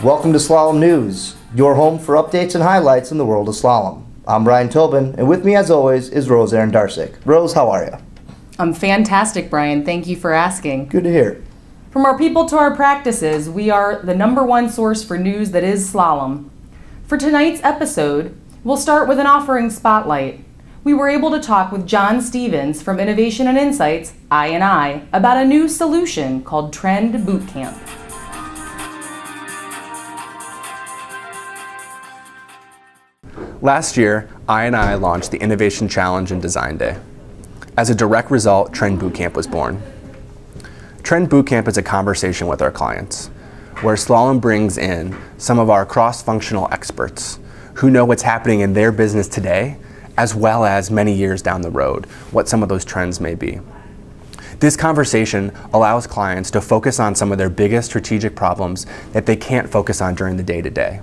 Welcome to Slalom News, your home for updates and highlights in the world of slalom. I'm Brian Tobin, and with me as always is Rose Aaron Darsick. Rose, how are you? I'm fantastic, Brian. Thank you for asking. Good to hear. From our people to our practices, we are the #1 source for news that is slalom. For tonight's episode, we'll start with an offering spotlight. We were able to talk with John Stevens from Innovation and Insights, I&I, about a new solution called Trend Bootcamp. Last year, I&I launched the Innovation Challenge and Design Day. As a direct result, Trend Bootcamp was born. Trend Bootcamp is a conversation with our clients, where Slalom brings in some of our cross-functional experts who know what's happening in their business today, as well as many years down the road, what some of those trends may be. This conversation allows clients to focus on some of their biggest strategic problems that they can't focus on during the day-to-day.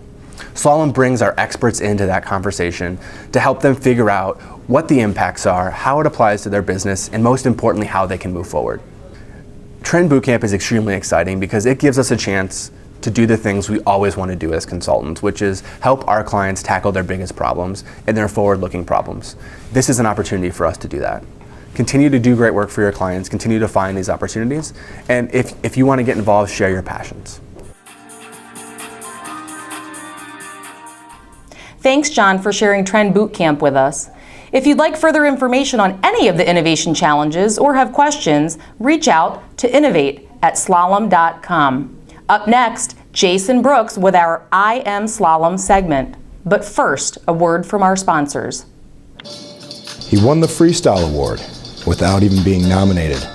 Slalom brings our experts into that conversation to help them figure out what the impacts are, how it applies to their business, and most importantly, how they can move forward. Trend Bootcamp is extremely exciting because it gives us a chance to do the things we always want to do as consultants, which is help our clients tackle their biggest problems and their forward-looking problems. This is an opportunity for us to do that. Continue to do great work for your clients, continue to find these opportunities, and if you want to get involved, share your passions. Thanks, John, for sharing Trend Bootcamp with us. If you'd like further information on any of the innovation challenges or have questions, reach out to innovate@slalom.com. Up next, Jason Brooks with our I Am Slalom segment. But first, a word from our sponsors. He won the Freestyle Award without even being nominated.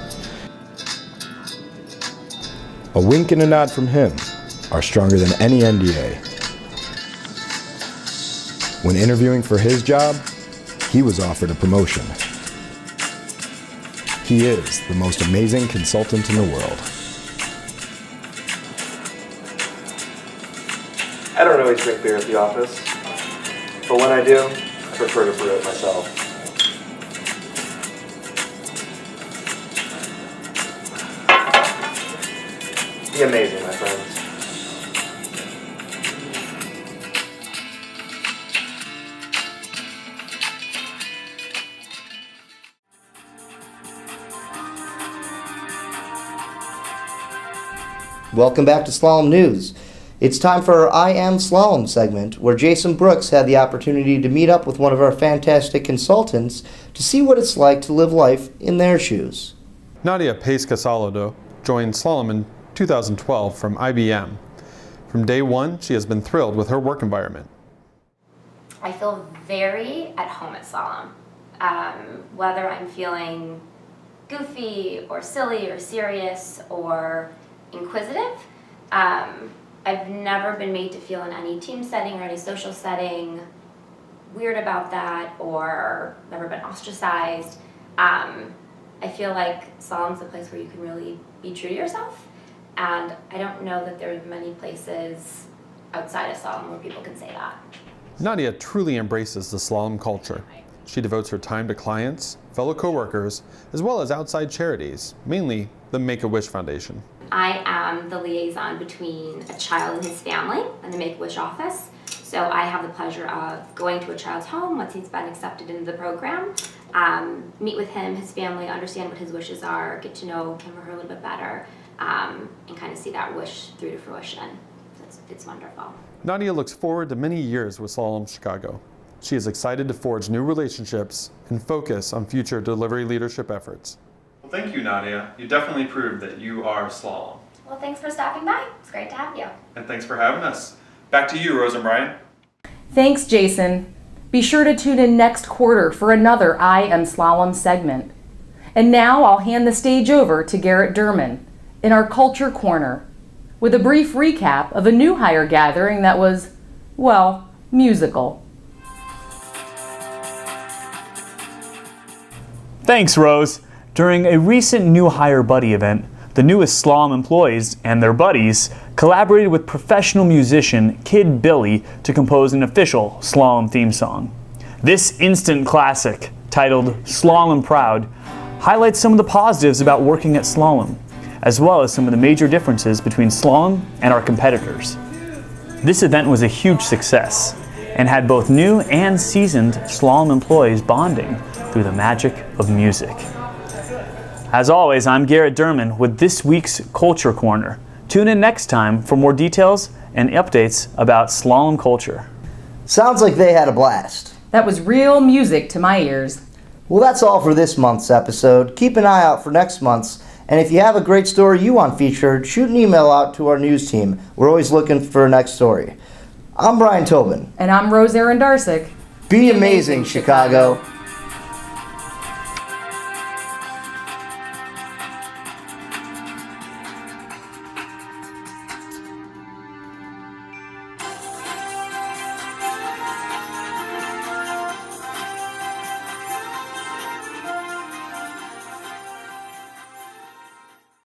A wink and a nod from him are stronger than any NDA. When interviewing for his job, he was offered a promotion. He is the most amazing consultant in the world. I don't always drink beer at the office, but when I do, I prefer to brew it myself. Be amazing, my friends. Welcome back to Slalom News. It's time for our I Am Slalom segment, where Jason Brooks had the opportunity to meet up with one of our fantastic consultants to see what it's like to live life in their shoes. Nadia Pace-Casaldo joined Slalom in 2012 from IBM. From day one, she has been thrilled with her work environment. I feel very at home at Slalom. Whether I'm feeling goofy or silly or serious or inquisitive, I've never bbe made to feel in any team setting or any social setting weird about that, or never been ostracized. I feel like Slalom's a place where you can really be true to yourself, and I don't know that there are many places outside of Slalom where people can say that. Nadia truly embraces the Slalom culture. She devotes her time to clients, fellow coworkers, as well as outside charities, mainly the Make-A-Wish Foundation. I am the liaison between a child and his family and the Make-A-Wish office. So I have the pleasure of going to a child's home once he's been accepted into the program, meet with him, his family, understand what his wishes are, get to know him or her a little bit better, and kind of see that wish through to fruition. It's wonderful. Nadia looks forward to many years with Slalom Chicago. She is excited to forge new relationships and focus on future delivery leadership efforts. Well, thank you, Nadia. You definitely proved that you are Slalom. Well, thanks for stopping by. It's great to have you. And thanks for having us. Back to you, Rose and Brian. Thanks, Jason. Be sure to tune in next quarter for another I Am Slalom segment. And now I'll hand the stage over to Garrett Derman in our Culture Corner with a brief recap of a new hire gathering that was, well, musical. Thanks, Rose. During a recent New Hire Buddy event, the newest Slalom employees and their buddies collaborated with professional musician Kid Billy to compose an official Slalom theme song. This instant classic, titled Slalom Proud, highlights some of the positives about working at Slalom, as well as some of the major differences between Slalom and our competitors. This event was a huge success and had both new and seasoned slalom employees bonding through the magic of music. As always, I'm Garrett Durman with this week's Culture Corner. Tune in next time for more details and updates about slalom culture. Sounds like they had a blast. That was real music to my ears. Well, that's all for this month's episode. Keep an eye out for next month's. And if you have a great story you want featured, shoot an email out to our news team. We're always looking for a next story. I'm Brian Tobin. And I'm Rose Arendarsic. Be amazing, Chicago.